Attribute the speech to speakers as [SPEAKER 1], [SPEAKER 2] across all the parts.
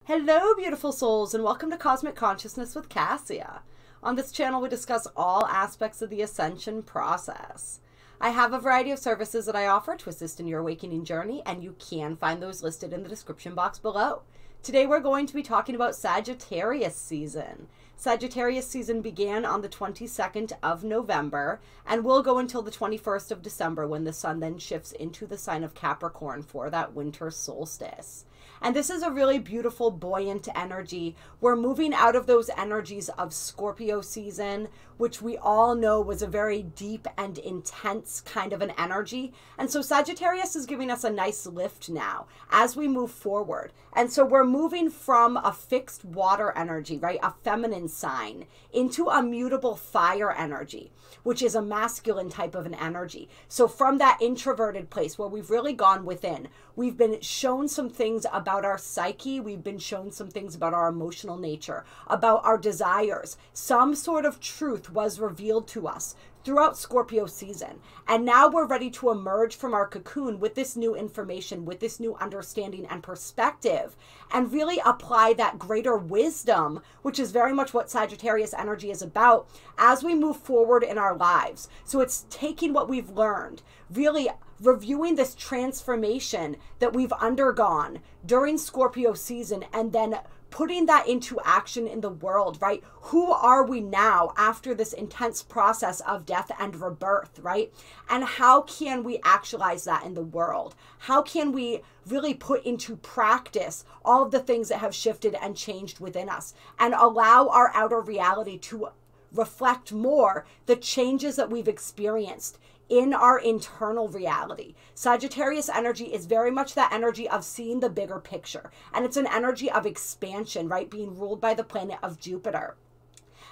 [SPEAKER 1] Hello, beautiful souls, and welcome to Cosmic Consciousness with Kassia. On this channel, we discuss all aspects of the ascension process. I have a variety of services that I offer to assist in your awakening journey, and you can find those listed in the description box below. Today, we're going to be talking about Sagittarius season. Sagittarius season began on the 22nd of November and will go until the 21st of December when the sun then shifts into the sign of Capricorn for that winter solstice. And this is a really beautiful, buoyant energy. We're moving out of those energies of Scorpio season, which we all know was a very deep and intense kind of an energy. And so Sagittarius is giving us a nice lift now as we move forward. And so we're moving from a fixed water energy, right, a feminine sign, into a mutable fire energy, which is a masculine type of an energy. So from that introverted place where we've really gone within, we've been shown some things about our psyche, we've been shown some things about our emotional nature, about our desires. Some sort of truth was revealed to us throughout Scorpio season. And now we're ready to emerge from our cocoon with this new information, with this new understanding and perspective, and really apply that greater wisdom, which is very much what Sagittarius energy is about, as we move forward in our lives. So it's taking what we've learned, really reviewing this transformation that we've undergone during Scorpio season, and then putting that into action in the world, right? Who are we now after this intense process of death and rebirth, right? And how can we actualize that in the world? How can we really put into practice all of the things that have shifted and changed within us and allow our outer reality to reflect more the changes that we've experienced in our internal reality? Sagittarius energy is very much that energy of seeing the bigger picture. And it's an energy of expansion, right? Being ruled by the planet of Jupiter.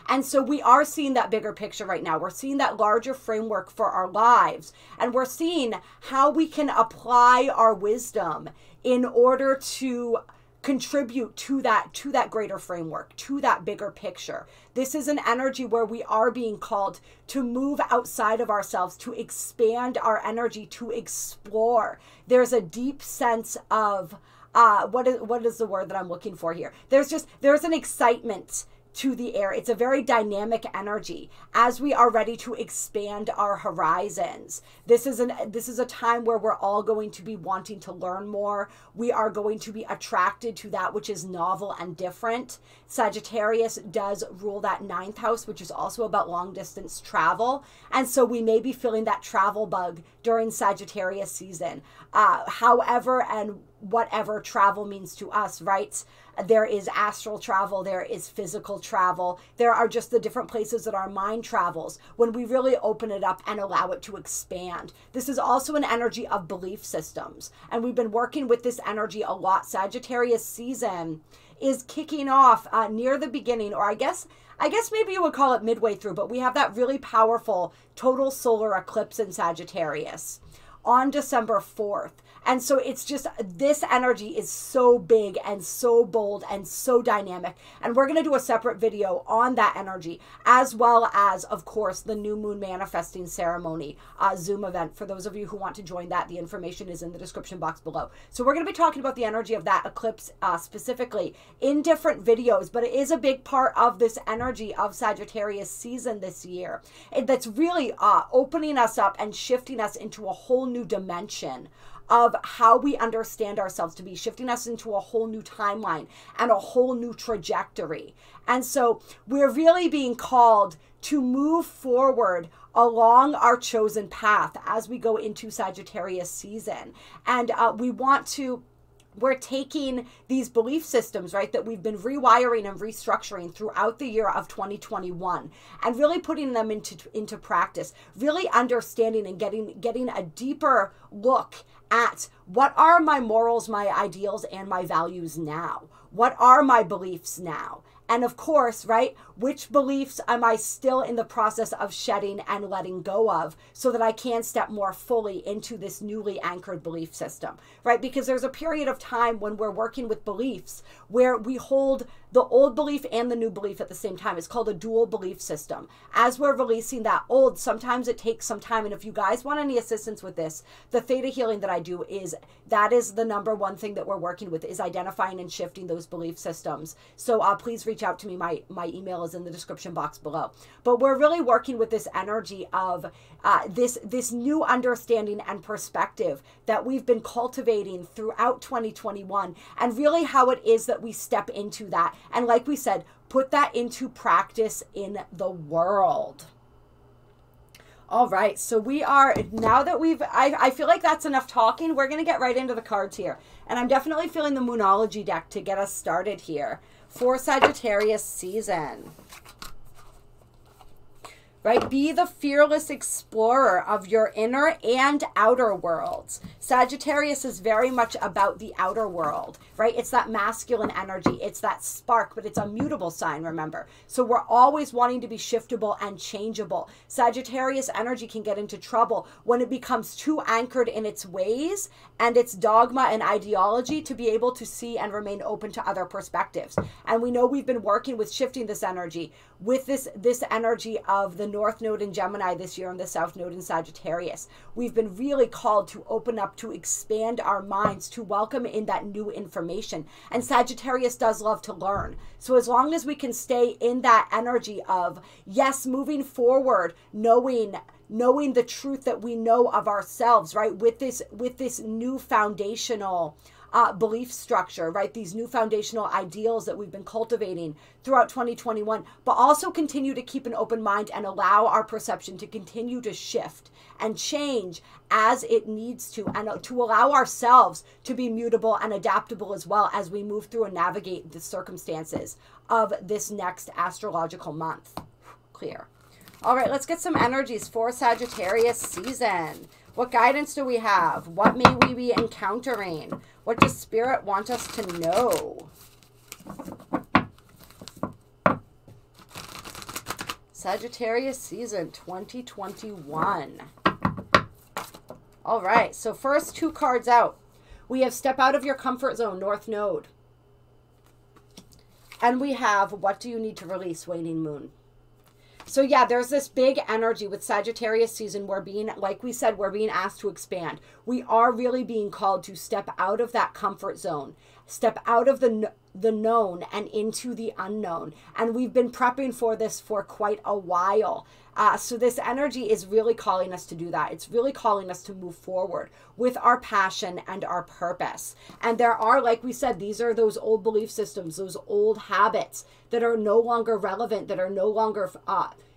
[SPEAKER 1] And so we are seeing that bigger picture right now. We're seeing that larger framework for our lives. And we're seeing how we can apply our wisdom in order to contribute to that greater framework, to that bigger picture. This is an energy where we are being called to move outside of ourselves, to expand our energy, to explore. There's a deep sense of, what is the word that I'm looking for here? There's an excitement to the air. It's a very dynamic energy as we are ready to expand our horizons. This is a time where we're all going to be wanting to learn more. We are going to be attracted to that which is novel and different. Sagittarius does rule that 9th house, which is also about long distance travel. And so we may be feeling that travel bug during Sagittarius season. However and whatever travel means to us, right? There is astral travel, there is physical travel, there are just the different places that our mind travels when we really open it up and allow it to expand. This is also an energy of belief systems, and we've been working with this energy a lot. Sagittarius season is kicking off near the beginning, or I guess maybe you would call it midway through, but we have that really powerful total solar eclipse in Sagittarius on December 4th. And so it's just, this energy is so big and so bold and so dynamic. And we're going to do a separate video on that energy, as well as, of course, the new moon manifesting ceremony Zoom event. For those of you who want to join that, the information is in the description box below. So we're going to be talking about the energy of that eclipse specifically in different videos, but it is a big part of this energy of Sagittarius season this year. That's really opening us up and shifting us into a whole new dimension of how we understand ourselves to be, shifting us into a whole new timeline and a whole new trajectory. And so we're really being called to move forward along our chosen path as we go into Sagittarius season. And we're taking these belief systems, right, that we've been rewiring and restructuring throughout the year of 2021 and really putting them into practice, really understanding and getting a deeper look at what are my morals, my ideals, and my values now? What are my beliefs now? And of course, right, which beliefs am I still in the process of shedding and letting go of so that I can step more fully into this newly anchored belief system, right? Because there's a period of time when we're working with beliefs where we hold the old belief and the new belief at the same time. It's called a dual belief system. As we're releasing that old, sometimes it takes some time. And if you guys want any assistance with this, the Theta healing that I do is that is the number one thing that we're working with, is identifying and shifting those belief systems. So please reach out to me. My email is in the description box below. But we're really working with this energy of this new understanding and perspective that we've been cultivating throughout 2021, and really how it is that we step into that. And like we said, put that into practice in the world. All right, so we are, now that I feel like that's enough talking, we're going to get right into the cards here. And I'm definitely feeling the Moonology deck to get us started here for Sagittarius season. Right? Be the fearless explorer of your inner and outer worlds. Sagittarius is very much about the outer world, right? It's that masculine energy. It's that spark, but it's a mutable sign, remember. So we're always wanting to be shiftable and changeable. Sagittarius energy can get into trouble when it becomes too anchored in its ways and its dogma and ideology to be able to see and remain open to other perspectives. And we know we've been working with shifting this energy with this energy of the North Node in Gemini this year and the South Node in Sagittarius. We've been really called to open up, to expand our minds, to welcome in that new information. And Sagittarius does love to learn. So as long as we can stay in that energy of, yes, moving forward, knowing the truth that we know of ourselves, right? With this new foundational belief structure, right? These new foundational ideals that we've been cultivating throughout 2021, but also continue to keep an open mind and allow our perception to continue to shift and change as it needs to, and to allow ourselves to be mutable and adaptable as well as we move through and navigate the circumstances of this next astrological month. Clear. All right, let's get some energies for Sagittarius season. What guidance do we have? What may we be encountering? What does Spirit want us to know? Sagittarius season 2021. All right, so first two cards out. We have Step Out of Your Comfort Zone, North Node. And we have What Do You Need to Release, Waning Moon. So yeah, there's this big energy with Sagittarius season. We're being, like we said, we're being asked to expand. We are really being called to step out of that comfort zone, step out of the known and into the unknown. And we've been prepping for this for quite a while. So this energy is really calling us to do that. It's really calling us to move forward with our passion and our purpose. And there are, like we said, these are those old belief systems, those old habits that are no longer relevant, that are no longer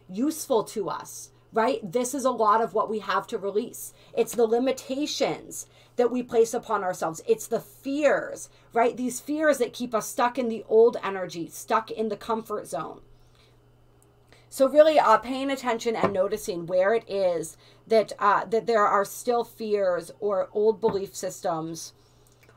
[SPEAKER 1] useful to us, right? This is a lot of what we have to release. It's the limitations that we place upon ourselves. It's the fears, right? These fears that keep us stuck in the old energy, stuck in the comfort zone. So really paying attention and noticing where it is that that there are still fears or old belief systems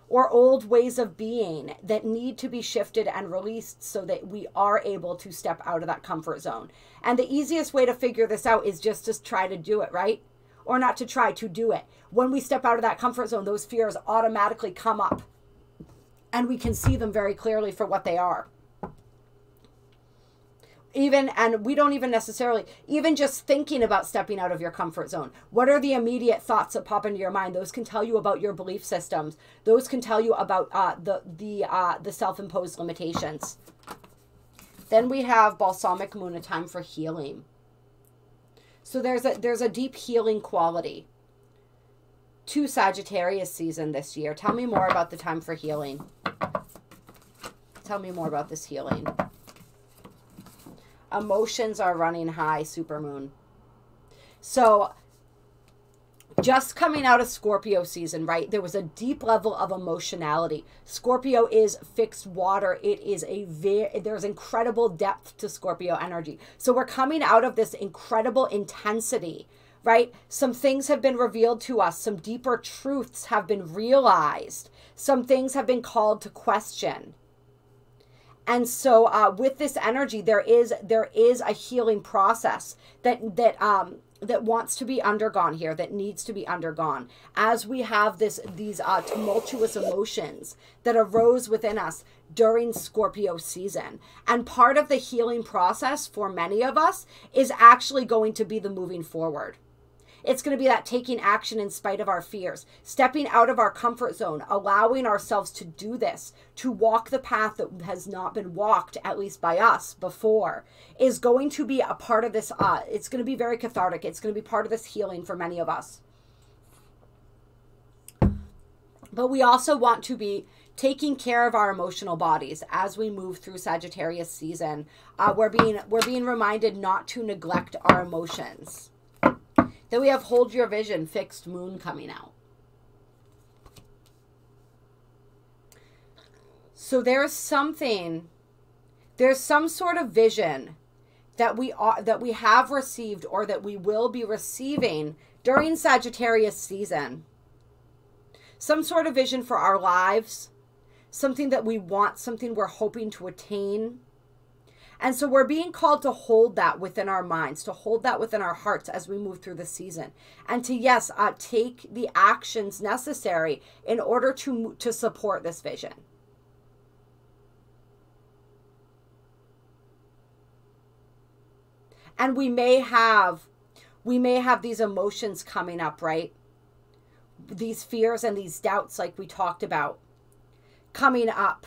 [SPEAKER 1] or old ways of being that need to be shifted and released so that we are able to step out of that comfort zone. And the easiest way to figure this out is just to try to do it, right? Or not to try, to do it. When we step out of that comfort zone, those fears automatically come up and we can see them very clearly for what they are. And we don't even necessarily, even just thinking about stepping out of your comfort zone. What are the immediate thoughts that pop into your mind? Those can tell you about your belief systems. Those can tell you about the self-imposed limitations. Then we have Balsamic Moon, a time for healing. So there's a deep healing quality to Sagittarius season this year. Tell me more about the time for healing. Tell me more about this healing. Emotions are running high, supermoon. So just coming out of Scorpio season, right? There was a deep level of emotionality. Scorpio is fixed water. It is there's incredible depth to Scorpio energy. So we're coming out of this incredible intensity, right? Some things have been revealed to us. Some deeper truths have been realized. Some things have been called to question. And so with this energy, there is a healing process that wants to be undergone here, that needs to be undergone as we have these tumultuous emotions that arose within us during Scorpio season. And part of the healing process for many of us is actually going to be the moving forward. It's going to be that taking action in spite of our fears, stepping out of our comfort zone, allowing ourselves to do this, to walk the path that has not been walked, at least by us before, is going to be a part of this. It's going to be very cathartic. It's going to be part of this healing for many of us. But we also want to be taking care of our emotional bodies as we move through Sagittarius season. We're being reminded not to neglect our emotions. Then we have Hold Your Vision, fixed moon coming out. So there's some sort of vision that we have received or that we will be receiving during Sagittarius season. Some sort of vision for our lives, something that we want, something we're hoping to attain. And so we're being called to hold that within our minds, to hold that within our hearts as we move through the season. And to, yes, take the actions necessary in order to support this vision. And we may have these emotions coming up, right? These fears and these doubts, like we talked about, coming up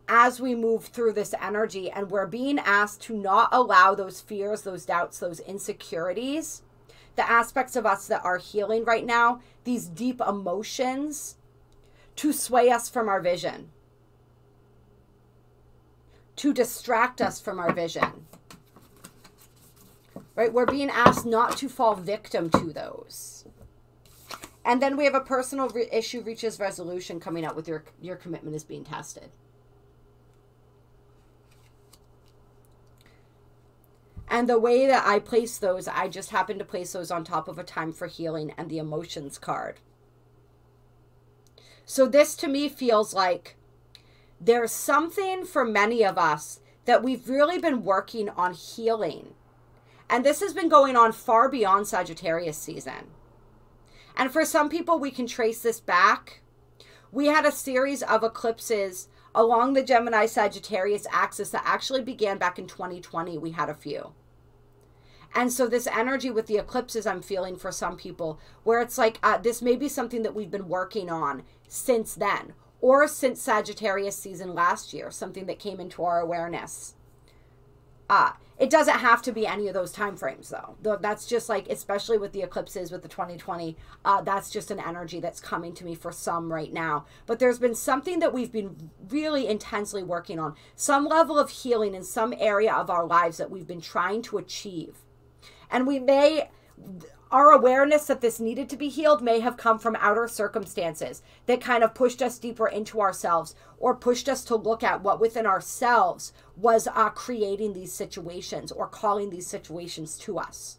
[SPEAKER 1] as we move through this energy. And we're being asked to not allow those fears, those doubts, those insecurities, the aspects of us that are healing right now, these deep emotions, to sway us from our vision, to distract us from our vision. Right? We're being asked not to fall victim to those. And then we have a personal issue reaches resolution coming out with your commitment is being tested. And the way that I place those, I just happen to place those on top of a time for healing and the emotions card. So this to me feels like there's something for many of us that we've really been working on healing. And this has been going on far beyond Sagittarius season. And for some people, we can trace this back. We had a series of eclipses along the Gemini-Sagittarius axis that actually began back in 2020. We had a few. And so this energy with the eclipses I'm feeling for some people, where it's like this may be something that we've been working on since then, or since Sagittarius season last year, something that came into our awareness. It doesn't have to be any of those time frames, though. That's just like, especially with the eclipses, with the 2020, that's just an energy that's coming to me for some right now. But there's been something that we've been really intensely working on, some level of healing in some area of our lives that we've been trying to achieve. And our awareness that this needed to be healed may have come from outer circumstances that kind of pushed us deeper into ourselves, or pushed us to look at what within ourselves was creating these situations or calling these situations to us.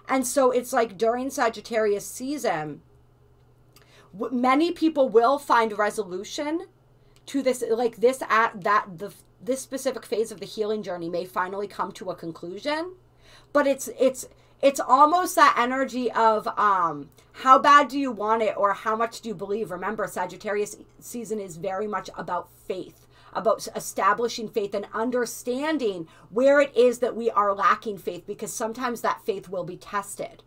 [SPEAKER 1] And so it's like during Sagittarius season, many people will find resolution to this, like this, this specific phase of the healing journey may finally come to a conclusion. But it's almost that energy of how bad do you want it, or how much do you believe? Remember, Sagittarius season is very much about faith, about establishing faith and understanding where it is that we are lacking faith, because sometimes that faith will be tested.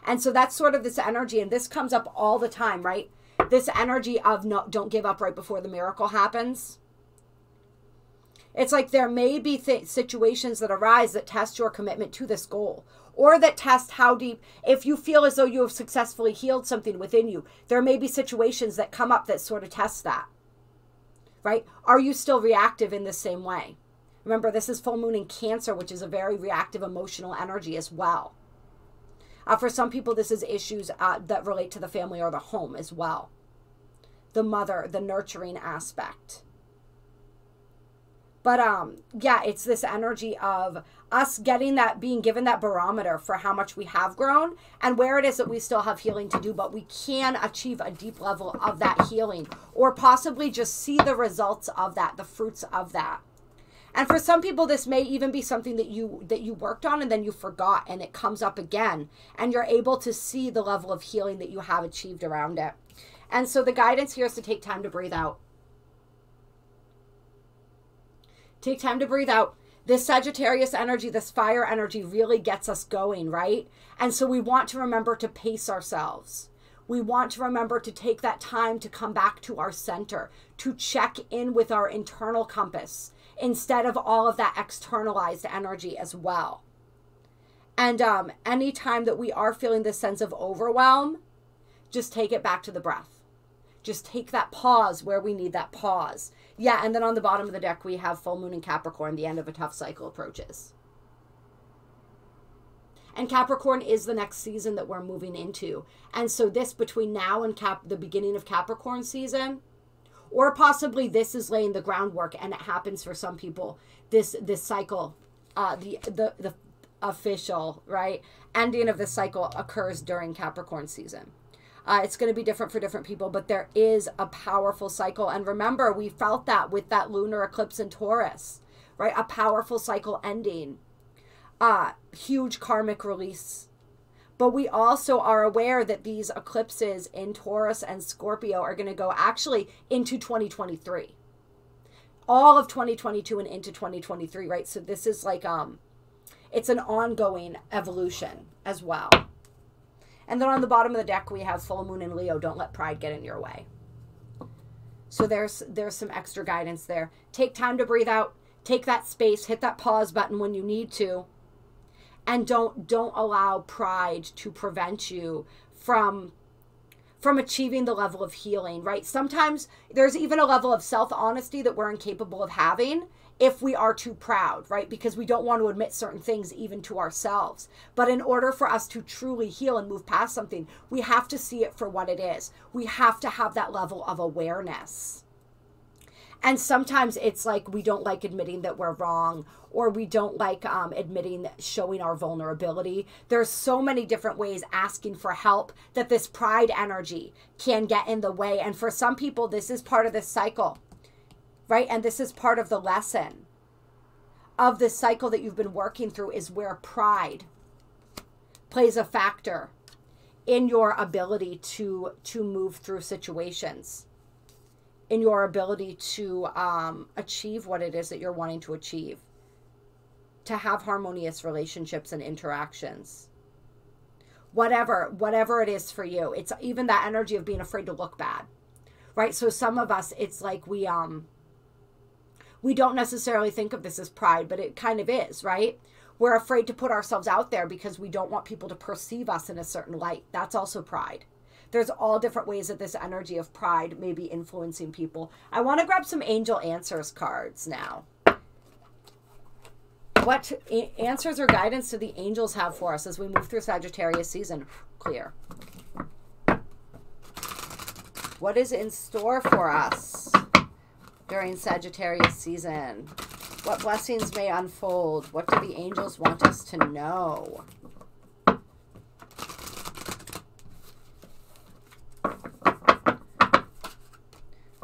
[SPEAKER 1] And so that's sort of this energy, and this comes up all the time, right? This energy of don't give up right before the miracle happens. It's like there may be situations that arise that test your commitment to this goal, or that test how deep, if you feel as though you have successfully healed something within you, there may be situations that come up that sort of test that, right? Are you still reactive in the same way? Remember, this is full moon in Cancer, which is a very reactive emotional energy as well. For some people, this is issues that relate to the family or the home as well. The mother, the nurturing aspect. But yeah, it's this energy of us getting that, being given that barometer for how much we have grown and where it is that we still have healing to do, but we can achieve a deep level of that healing, or possibly just see the results of that, the fruits of that. And for some people, this may even be something that you worked on and then you forgot, and it comes up again, and you're able to see the level of healing that you have achieved around it. And so the guidance here is to take time to breathe out. Take time to breathe out. This Sagittarius energy, this fire energy really gets us going, right? And so we want to remember to pace ourselves. We want to remember to take that time to come back to our center, to check in with our internal compass instead of all of that externalized energy as well. And anytime that we are feeling this sense of overwhelm, just take it back to the breath. Just take that pause where we need that pause. Yeah, and then on the bottom of the deck, we have full moon in Capricorn. The end of a tough cycle approaches. And Capricorn is the next season that we're moving into. And so this between now and the beginning of Capricorn season, or possibly this is laying the groundwork and it happens for some people, this cycle, the official, right, ending of this cycle occurs during Capricorn season. It's going to be different for different people, but there is a powerful cycle. And remember, we felt that with that lunar eclipse in Taurus, right? A powerful cycle ending. Huge karmic release. But we also are aware that these eclipses in Taurus and Scorpio are going to go actually into 2023. All of 2022 and into 2023, right? So this is like, it's an ongoing evolution as well. And then on the bottom of the deck, we have full moon in Leo. Don't let pride get in your way. So there's some extra guidance there. Take time to breathe out. Take that space. Hit that pause button when you need to. And don't allow pride to prevent you from achieving the level of healing, right? Sometimes there's even a level of self-honesty that we're incapable of having if we are too proud, right? Because we don't want to admit certain things even to ourselves. But in order for us to truly heal and move past something, we have to see it for what it is. We have to have that level of awareness. And sometimes it's like we don't like admitting that we're wrong, or we don't like admitting, showing our vulnerability. There's so many different ways asking for help that this pride energy can get in the way. And for some people, this is part of this cycle, right? And this is part of the lesson of this cycle that you've been working through, is where pride plays a factor in your ability to move through situations, in your ability to achieve what it is that you're wanting to achieve, to have harmonious relationships and interactions. Whatever it is for you. It's even that energy of being afraid to look bad, right? So some of us, it's like we don't necessarily think of this as pride, but it kind of is, right? We're afraid to put ourselves out there because we don't want people to perceive us in a certain light. That's also pride. There's all different ways that this energy of pride may be influencing people. I want to grab some angel answers cards now. What answers or guidance do the angels have for us as we move through Sagittarius season? Clear. What is in store for us during Sagittarius season? What blessings may unfold? What do the angels want us to know?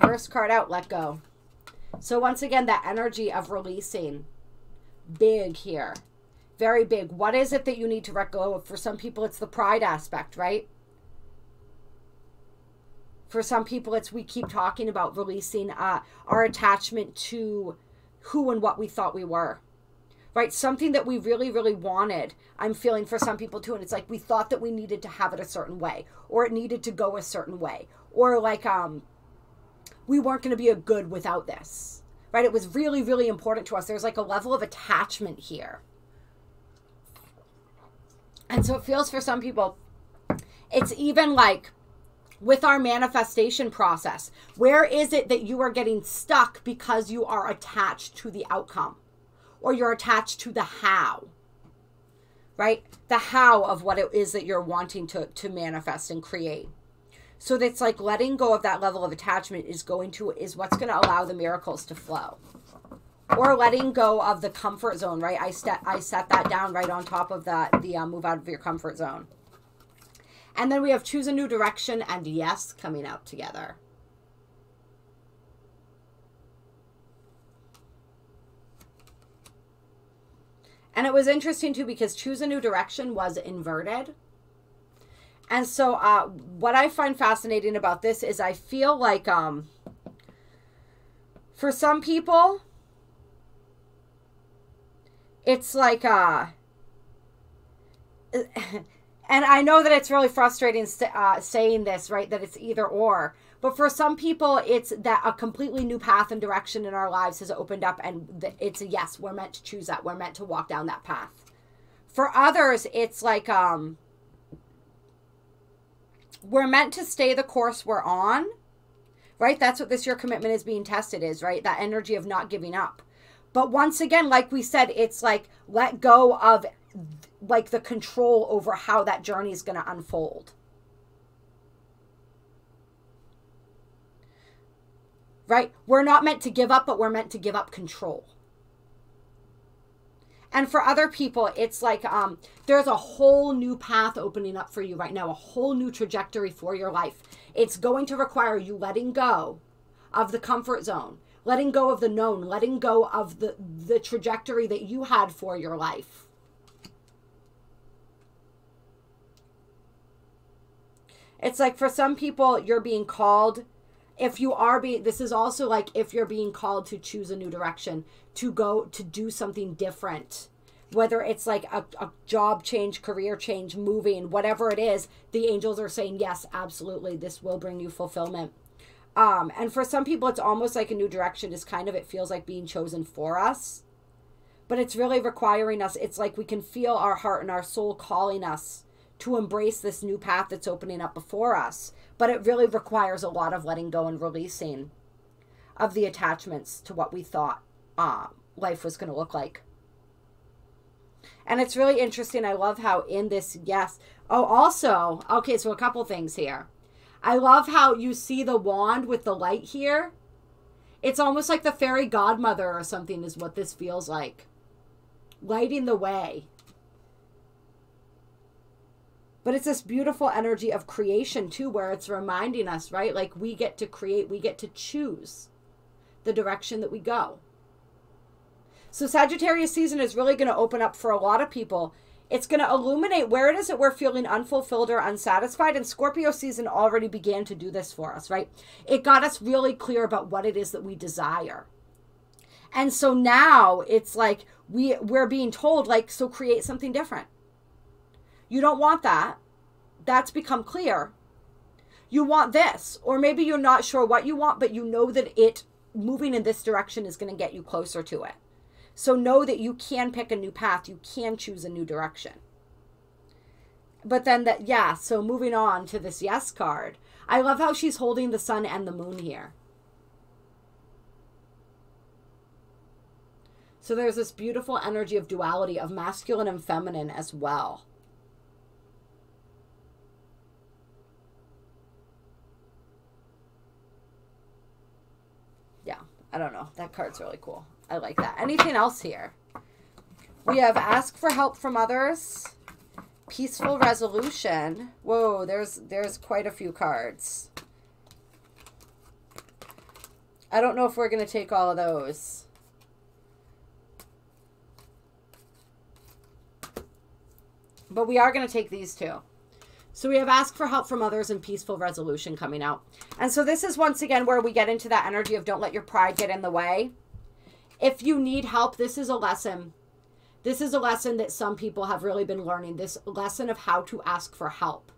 [SPEAKER 1] First card out, let go. So once again, that energy of releasing, big here, very big. What is it that you need to let go of? For some people, it's the pride aspect, right? For some people, it's we keep talking about releasing our attachment to who and what we thought we were, right? Something that we really, really wanted. I'm feeling for some people too. And it's like we thought that we needed to have it a certain way, or it needed to go a certain way, or like we weren't going to be a good without this, right? It was really, really important to us. There's like a level of attachment here. And so it feels for some people, it's even like with our manifestation process, where is it that you are getting stuck because you are attached to the outcome, or you're attached to the how, right? The how of what it is that you're wanting to manifest and create. So that's like letting go of that level of attachment is what's going to allow the miracles to flow. Or letting go of the comfort zone, right? I set that down right on top of the move out of your comfort zone. And then we have choose a new direction and yes coming out together. And it was interesting too because choose a new direction was inverted. And so what I find fascinating about this is I feel like for some people, it's like, and I know that it's really frustrating saying this, right? That it's either or. But for some people, it's that a completely new path and direction in our lives has opened up, and it's a yes, we're meant to choose that. We're meant to walk down that path. For others, it's like we're meant to stay the course we're on, right? That's what this your commitment is being tested is, right? That energy of not giving up. But once again, like we said, it's like let go of like the control over how that journey is going to unfold. Right? We're not meant to give up, but we're meant to give up control. And for other people, it's like there's a whole new path opening up for you right now, a whole new trajectory for your life. It's going to require you letting go of the comfort zone, letting go of the known, letting go of the trajectory that you had for your life. It's like for some people, you're being called. If you are being, this is also like if you're being called to choose a new direction, to go to do something different, whether it's like a job change, career change, moving, whatever it is, the angels are saying, yes, absolutely, this will bring you fulfillment. And for some people, it's almost like a new direction is kind of, it feels like being chosen for us, but it's really requiring us. It's like we can feel our heart and our soul calling us to embrace this new path that's opening up before us. But it really requires a lot of letting go and releasing of the attachments to what we thought life was going to look like. And it's really interesting. I love how in this, yes. Oh, also, okay, so a couple things here. I love how you see the wand with the light here. It's almost like the fairy godmother or something is what this feels like. Lighting the way. But it's this beautiful energy of creation too, where it's reminding us, right? Like we get to create, we get to choose the direction that we go. So Sagittarius season is really going to open up for a lot of people. It's going to illuminate where it is that we're feeling unfulfilled or unsatisfied. And Scorpio season already began to do this for us, right? It got us really clear about what it is that we desire. And so now it's like we're being told, like, so create something different. You don't want that. That's become clear. You want this. Or maybe you're not sure what you want, but you know that it moving in this direction is going to get you closer to it. So know that you can pick a new path. You can choose a new direction. But then that, yeah, so moving on to this yes card. I love how she's holding the sun and the moon here. So there's this beautiful energy of duality of masculine and feminine as well. I don't know. That card's really cool. I like that. Anything else here? We have ask for help from others. Peaceful resolution. Whoa, there's quite a few cards. I don't know if we're going to take all of those. But we are going to take these two. So we have ask for help from others and peaceful resolution coming out. And so this is once again where we get into that energy of don't let your pride get in the way. If you need help, this is a lesson. This is a lesson that some people have really been learning. This lesson of how to ask for help.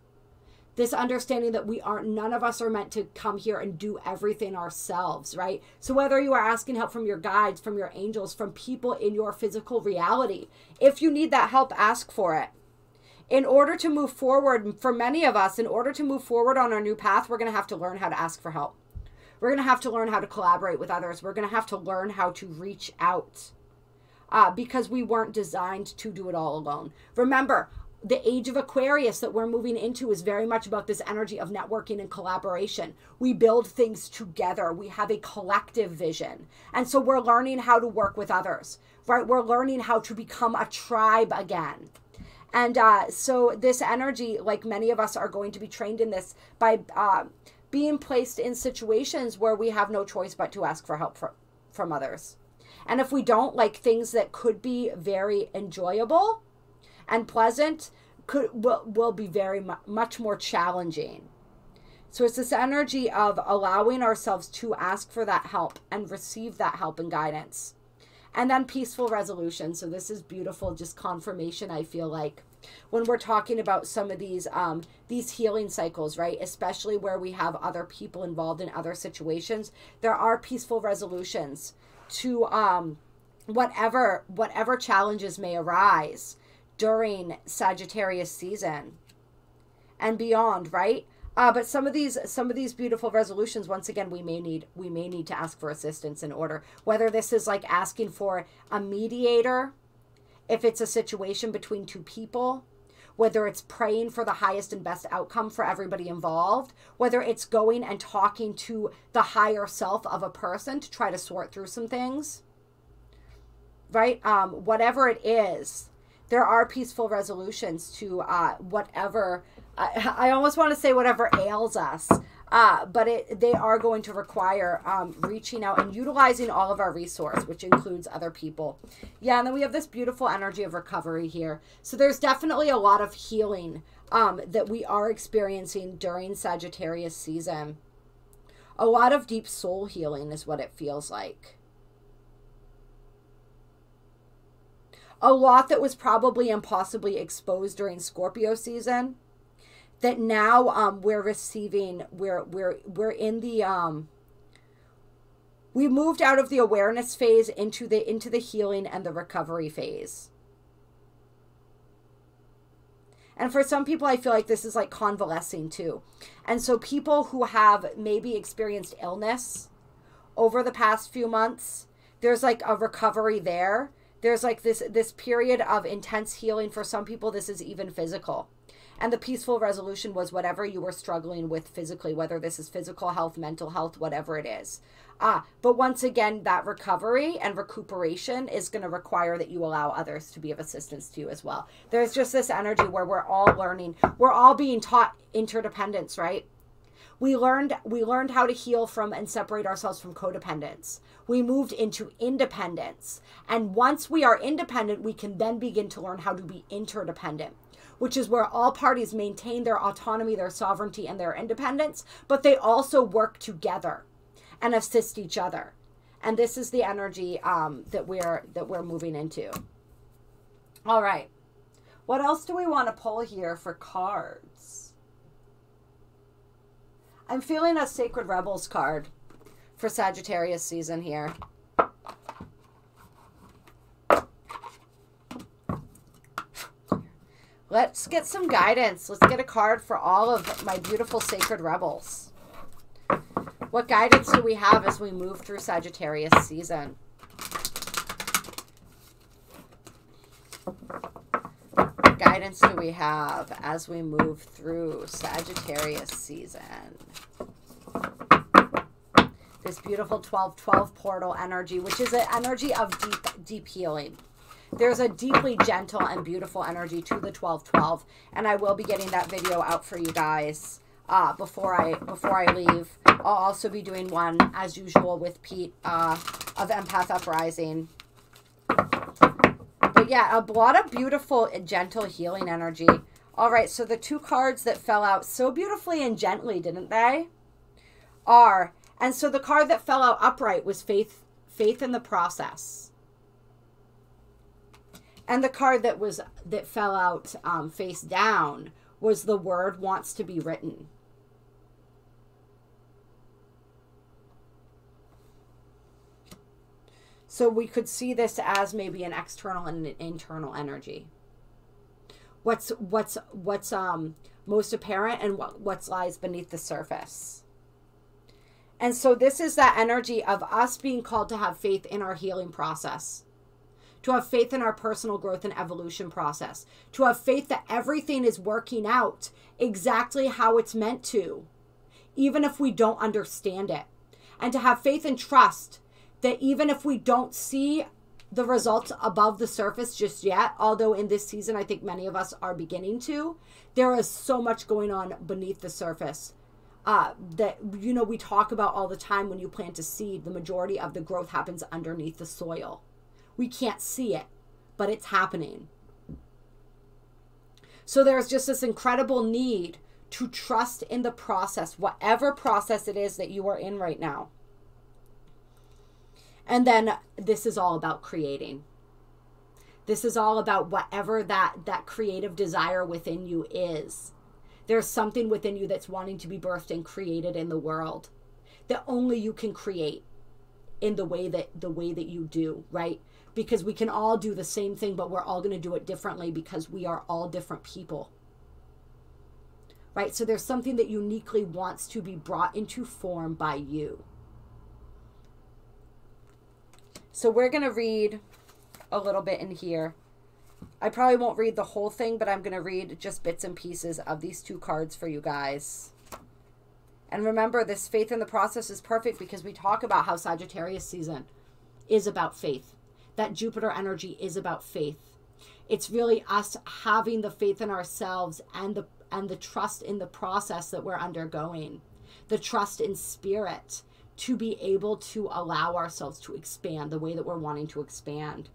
[SPEAKER 1] This understanding that none of us are meant to come here and do everything ourselves, right? So whether you are asking help from your guides, from your angels, from people in your physical reality, if you need that help, ask for it. In order to move forward, for many of us, in order to move forward on our new path, we're going to have to learn how to ask for help. We're going to have to learn how to collaborate with others. We're going to have to learn how to reach out because we weren't designed to do it all alone. Remember, the age of Aquarius that we're moving into is very much about this energy of networking and collaboration. We build things together. We have a collective vision. And so we're learning how to work with others, right? We're learning how to become a tribe again. And so this energy, like many of us are going to be trained in this by being placed in situations where we have no choice but to ask for help from others. And if we don't, like things that could be very enjoyable and pleasant will be very much more challenging. So it's this energy of allowing ourselves to ask for that help and receive that help and guidance. And then peaceful resolution. So this is beautiful, just confirmation, I feel like, when we're talking about some of these healing cycles, right? Especially where we have other people involved in other situations. There are peaceful resolutions to whatever challenges may arise during Sagittarius season and beyond, right? But some of these beautiful resolutions, once again, we may need to ask for assistance in order. Whether this is like asking for a mediator, if it's a situation between two people, whether it's praying for the highest and best outcome for everybody involved, whether it's going and talking to the higher self of a person to try to sort through some things, right? Whatever it is, there are peaceful resolutions to whatever. I almost want to say whatever ails us, but they are going to require reaching out and utilizing all of our resource, which includes other people. Yeah, and then we have this beautiful energy of recovery here. So there's definitely a lot of healing that we are experiencing during Sagittarius season. A lot of deep soul healing is what it feels like. A lot that was probably impossibly exposed during Scorpio season, that now we're receiving, we're in the we moved out of the awareness phase into the healing and the recovery phase. And for some people, I feel like this is like convalescing too. And so people who have maybe experienced illness over the past few months, there's like a recovery there. There's like this period of intense healing. For some people, this is even physical. And the peaceful resolution was whatever you were struggling with physically, whether this is physical health, mental health, whatever it is. But once again, that recovery and recuperation is going to require that you allow others to be of assistance to you as well. There's just this energy where we're all learning. We're all being taught interdependence, right? We learned how to heal from and separate ourselves from codependence. We moved into independence. And once we are independent, we can then begin to learn how to be interdependent, which is where all parties maintain their autonomy, their sovereignty, and their independence, but they also work together and assist each other. And this is the energy that we're moving into. All right. What else do we want to pull here for cards? I'm feeling a Sacred Rebels card for Sagittarius season here. Let's get some guidance. Let's get a card for all of my beautiful Sacred Rebels. What guidance do we have as we move through Sagittarius season? What guidance do we have as we move through Sagittarius season? This beautiful 12-12 portal energy, which is an energy of deep healing. There's a deeply gentle and beautiful energy to the 12-12, and I will be getting that video out for you guys before I leave. I'll also be doing one, as usual, with Pete of Empath Uprising. But yeah, a lot of beautiful and gentle healing energy. All right, so the two cards that fell out so beautifully and gently, didn't they? And so the card that fell out upright was faith in the process. And the card that fell out face down was the word wants to be written. So we could see this as maybe an external and an internal energy. What's most apparent and what lies beneath the surface. And so this is that energy of us being called to have faith in our healing process, to have faith in our personal growth and evolution process, to have faith that everything is working out exactly how it's meant to, even if we don't understand it, and to have faith and trust that even if we don't see the results above the surface just yet, although in this season I think many of us are beginning to, there is so much going on beneath the surface that, you know, we talk about all the time. When you plant a seed, the majority of the growth happens underneath the soil. We can't see it, but it's happening. So there's just this incredible need to trust in the process, whatever process it is that you are in right now. And then this is all about creating. This is all about whatever that creative desire within you is. There's something within you that's wanting to be birthed and created in the world that only you can create in the way that you do, right? Because we can all do the same thing, but we're all going to do it differently because we are all different people. Right? So there's something that uniquely wants to be brought into form by you. So we're going to read a little bit in here. I probably won't read the whole thing, but I'm going to read just bits and pieces of these 2 cards for you guys. And remember, this faith in the process is perfect because we talk about how Sagittarius season is about faith. That Jupiter energy is about faith. It's really us having the faith in ourselves and the trust in the process that we're undergoing. The trust in spirit to be able to allow ourselves to expand the way that we're wanting to expand.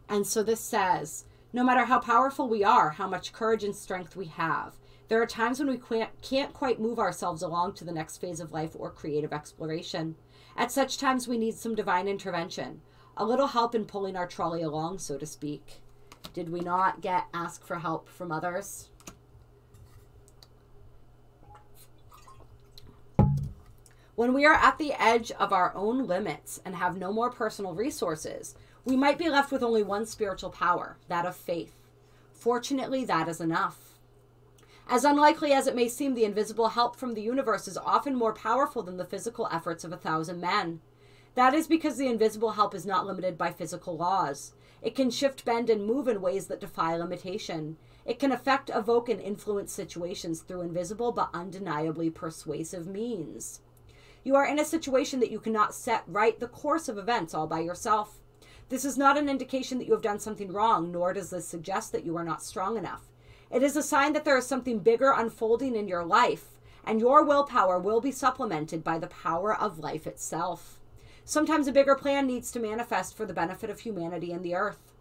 [SPEAKER 1] And so this says, no matter how powerful we are, how much courage and strength we have, there are times when we can't quite move ourselves along to the next phase of life or creative exploration. At such times, we need some divine intervention, a little help in pulling our trolley along, so to speak. Did we not ask for help from others? When we are at the edge of our own limits and have no more personal resources, we might be left with only one spiritual power, that of faith. Fortunately, that is enough. As unlikely as it may seem, the invisible help from the universe is often more powerful than the physical efforts of 1,000 men. That is because the invisible help is not limited by physical laws. It can shift, bend, and move in ways that defy limitation. It can affect, evoke, and influence situations through invisible but undeniably persuasive means. You are in a situation that you cannot set right the course of events all by yourself. This is not an indication that you have done something wrong, nor does this suggest that you are not strong enough. It is a sign that there is something bigger unfolding in your life, and your willpower will be supplemented by the power of life itself. Sometimes a bigger plan needs to manifest for the benefit of humanity and the earth.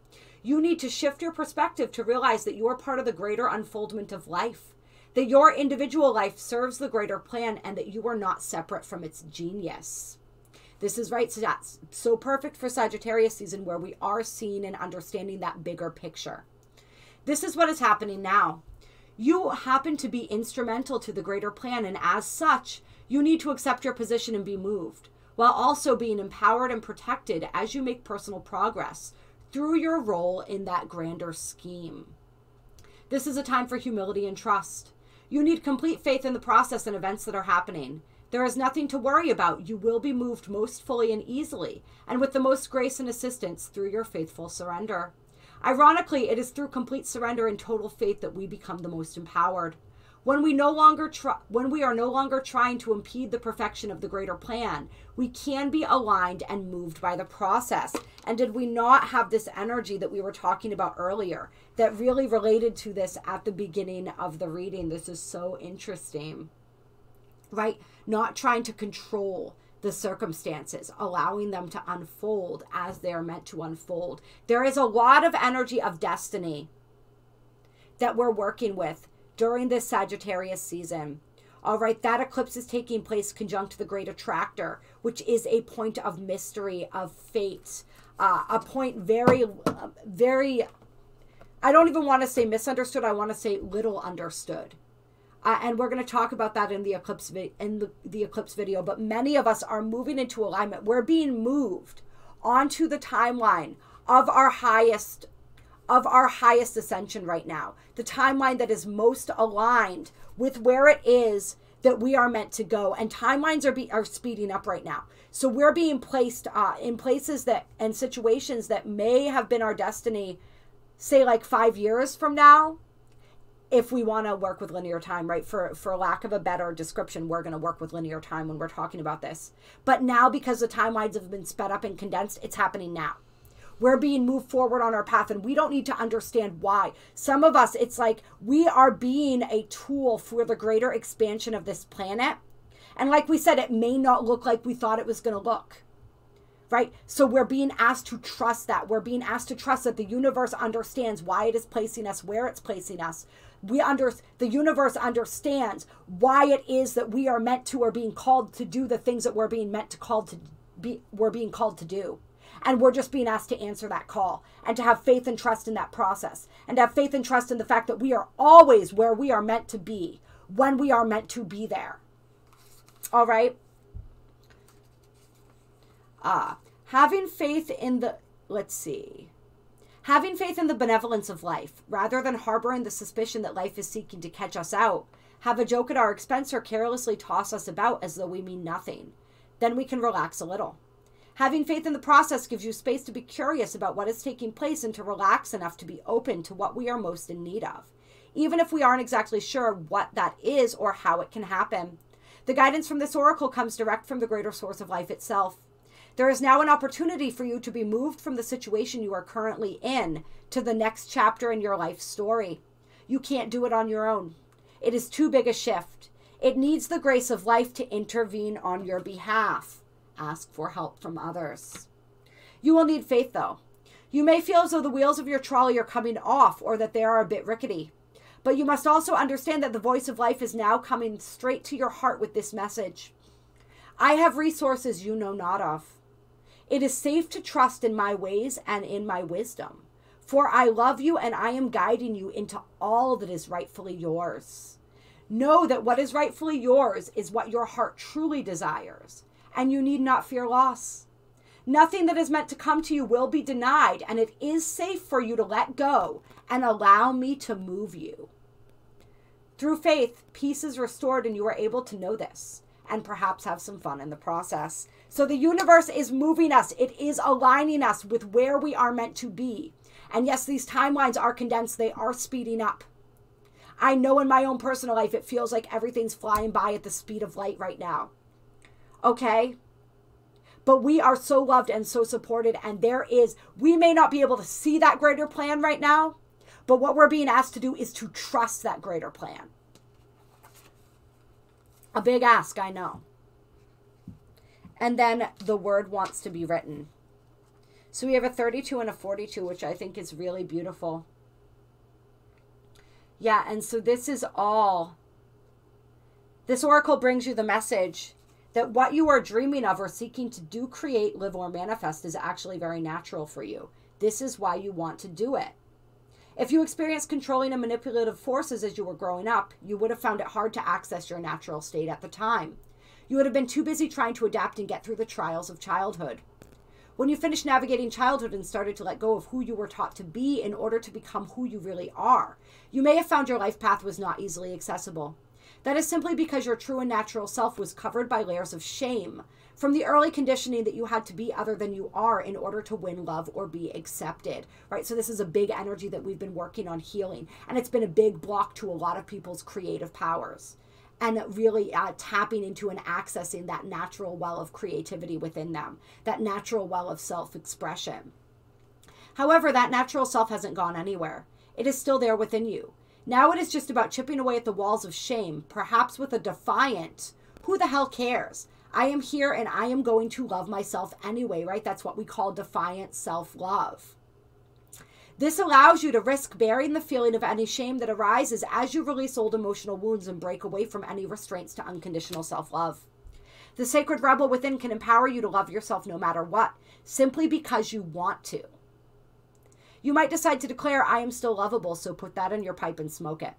[SPEAKER 1] You need to shift your perspective to realize that you are part of the greater unfoldment of life, that your individual life serves the greater plan, and that you are not separate from its genius. This is right, so perfect for Sagittarius season, where we are seeing and understanding that bigger picture. This is what is happening now. You happen to be instrumental to the greater plan, and as such, you need to accept your position and be moved, while also being empowered and protected as you make personal progress through your role in that grander scheme. This is a time for humility and trust. You need complete faith in the process and events that are happening. There is nothing to worry about. You will be moved most fully and easily, and with the most grace and assistance through your faithful surrender. Ironically, it is through complete surrender and total faith that we become the most empowered. When we are no longer trying to impede the perfection of the greater plan, we can be aligned and moved by the process. And did we not have this energy that we were talking about earlier that really related to this at the beginning of the reading? This is so interesting, right? Not trying to control the circumstances, allowing them to unfold as they're meant to unfold. There is a lot of energy of destiny that we're working with during this Sagittarius season. All right, that eclipse is taking place conjunct the great attractor, which is a point of mystery, of fate, a point very, I don't even want to say misunderstood, I want to say little understood. And we're going to talk about that in the eclipse video. But many of us are moving into alignment. We're being moved onto the timeline of our highest ascension right now. The timeline that is most aligned with where it is that we are meant to go. And timelines are speeding up right now. So we're being placed in places and situations that may have been our destiny, say like 5 years from now. If we want to work with linear time, right? For lack of a better description, we're going to work with linear time when we're talking about this. But now, because the timelines have been sped up and condensed, it's happening now. We're being moved forward on our path, and we don't need to understand why. Some of us, it's like we are being a tool for the greater expansion of this planet. And like we said, it may not look like we thought it was going to look. Right? So we're being asked to trust that. We're being asked to trust that the universe understands why it is placing us where it's placing us. The universe understands why it is that we are meant to or being called to do the things that we're being meant to called to we're being called to do. And we're just being asked to answer that call and to have faith and trust in that process and to have faith and trust in the fact that we are always where we are meant to be when we are meant to be there. All right. Having faith in the, having faith in the benevolence of life, rather than harboring the suspicion that life is seeking to catch us out, have a joke at our expense, or carelessly toss us about as though we mean nothing. Then we can relax a little. Having faith in the process gives you space to be curious about what is taking place and to relax enough to be open to what we are most in need of, even if we aren't exactly sure what that is or how it can happen. The guidance from this oracle comes direct from the greater source of life itself. There is now an opportunity for you to be moved from the situation you are currently in to the next chapter in your life story. You can't do it on your own. It is too big a shift. It needs the grace of life to intervene on your behalf. Ask for help from others. You will need faith, though. You may feel as though the wheels of your trolley are coming off or that they are a bit rickety. But you must also understand that the voice of life is now coming straight to your heart with this message. I have resources you know not of. It is safe to trust in my ways and in my wisdom, for I love you and I am guiding you into all that is rightfully yours. Know that what is rightfully yours is what your heart truly desires, and you need not fear loss. Nothing that is meant to come to you will be denied, and it is safe for you to let go and allow me to move you. Through faith, peace is restored, and you are able to know this and perhaps have some fun in the process. So the universe is moving us. It is aligning us with where we are meant to be. And yes, these timelines are condensed. They are speeding up. I know in my own personal life, it feels like everything's flying by at the speed of light right now. Okay? But we are so loved and so supported. And we may not be able to see that greater plan right now, but what we're being asked to do is to trust that greater plan. A big ask, I know. And then the word wants to be written. So we have a 32 and a 42, which I think is really beautiful. Yeah, and so this is all. This oracle brings you the message that what you are dreaming of or seeking to do, create, live, or manifest is actually very natural for you. This is why you want to do it. If you experienced controlling and manipulative forces as you were growing up, you would have found it hard to access your natural state at the time. You would have been too busy trying to adapt and get through the trials of childhood. When you finished navigating childhood and started to let go of who you were taught to be in order to become who you really are, you may have found your life path was not easily accessible. That is simply because your true and natural self was covered by layers of shame from the early conditioning that you had to be other than you are in order to win love or be accepted, right? So this is a big energy that we've been working on healing, and it's been a big block to a lot of people's creative powers and really tapping into and accessing that natural well of creativity within them, that natural well of self-expression. However, that natural self hasn't gone anywhere. It is still there within you. Now it is just about chipping away at the walls of shame, perhaps with a defiant, who the hell cares? I am here and I am going to love myself anyway, right? That's what we call defiant self-love. This allows you to risk bearing the feeling of any shame that arises as you release old emotional wounds and break away from any restraints to unconditional self-love. The sacred rebel within can empower you to love yourself no matter what, simply because you want to. You might decide to declare, I am still lovable, so put that in your pipe and smoke it.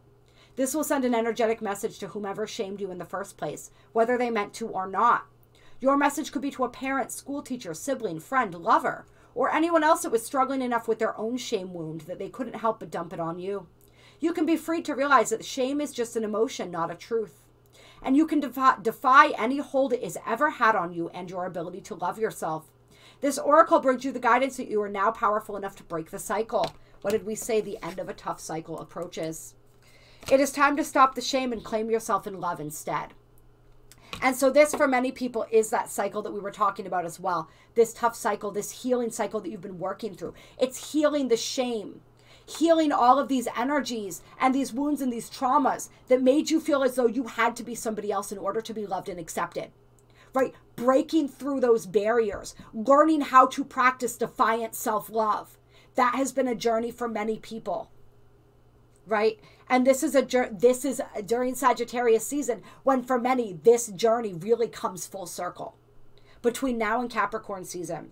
[SPEAKER 1] This will send an energetic message to whomever shamed you in the first place, whether they meant to or not. Your message could be to a parent, school teacher, sibling, friend, lover, or anyone else that was struggling enough with their own shame wound that they couldn't help but dump it on you. You can be free to realize that shame is just an emotion, not a truth. And you can defy any hold it has ever had on you and your ability to love yourself. This oracle brings you the guidance that you are now powerful enough to break the cycle. What did we say? The end of a tough cycle approaches. It is time to stop the shame and claim yourself in love instead. And so this, for many people, is that cycle that we were talking about as well. This tough cycle, this healing cycle that you've been working through. It's healing the shame, healing all of these energies and these wounds and these traumas that made you feel as though you had to be somebody else in order to be loved and accepted. Right? Breaking through those barriers, learning how to practice defiant self-love. That has been a journey for many people. Right? And this is during Sagittarius season when for many this journey really comes full circle. between now and Capricorn season.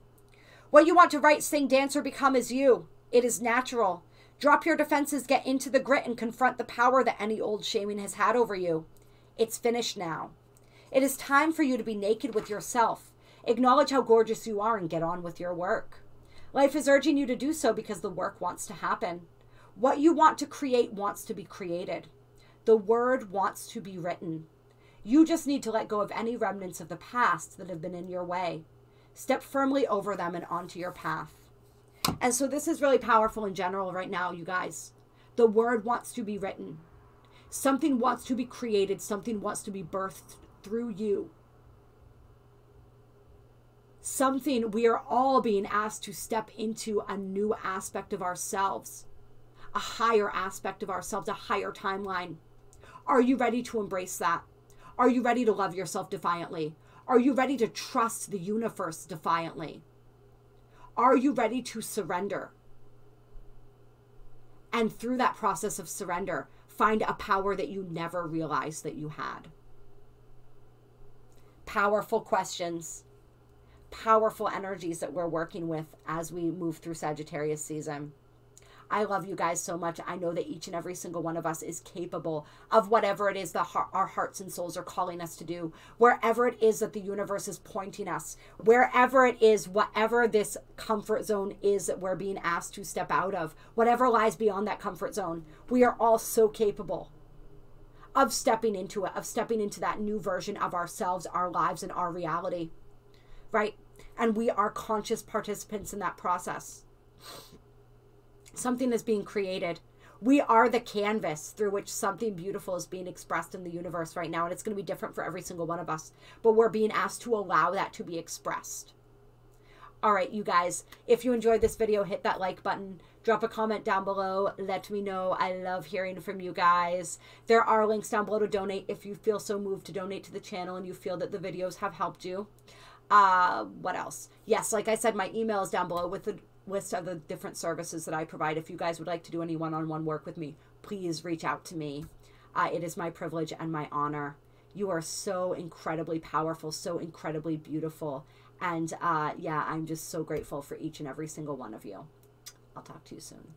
[SPEAKER 1] What you want to write, sing, dance, or become is you. It is natural. Drop your defenses, get into the grit, and confront the power that any old shaming has had over you. It's finished now. It is time for you to be naked with yourself. Acknowledge how gorgeous you are and get on with your work. Life is urging you to do so because the work wants to happen. What you want to create wants to be created. The word wants to be written. You just need to let go of any remnants of the past that have been in your way. Step firmly over them and onto your path. And so this is really powerful in general right now, you guys. The word wants to be written. Something wants to be created. Something wants to be birthed through you. Something, we are all being asked to step into a new aspect of ourselves, a higher aspect of ourselves, a higher timeline. Are you ready to embrace that? Are you ready to love yourself defiantly? Are you ready to trust the universe defiantly? Are you ready to surrender? And through that process of surrender, find a power that you never realized that you had. Powerful questions. Powerful energies that we're working with as we move through Sagittarius season. I love you guys so much. I know that each and every single one of us is capable of whatever it is that our hearts and souls are calling us to do. Wherever it is that the universe is pointing us. Wherever it is, whatever this comfort zone is that we're being asked to step out of. Whatever lies beyond that comfort zone. We are all so capable of stepping into it. Of stepping into that new version of ourselves, our lives, and our reality. Right? And we are conscious participants in that process. Something is being created. We are the canvas through which something beautiful is being expressed in the universe right now. And it's going to be different for every single one of us. But we're being asked to allow that to be expressed. All right, you guys, if you enjoyed this video, hit that like button. Drop a comment down below. Let me know. I love hearing from you guys. There are links down below to donate if you feel so moved to donate to the channel and you feel that the videos have helped you. What else? Yes, like I said, my email is down below with the list of the different services that I provide. If you guys would like to do any one-on-one work with me, please reach out to me. It is my privilege and my honor. You are so incredibly powerful, so incredibly beautiful. And yeah, I'm just so grateful for each and every single one of you. I'll talk to you soon.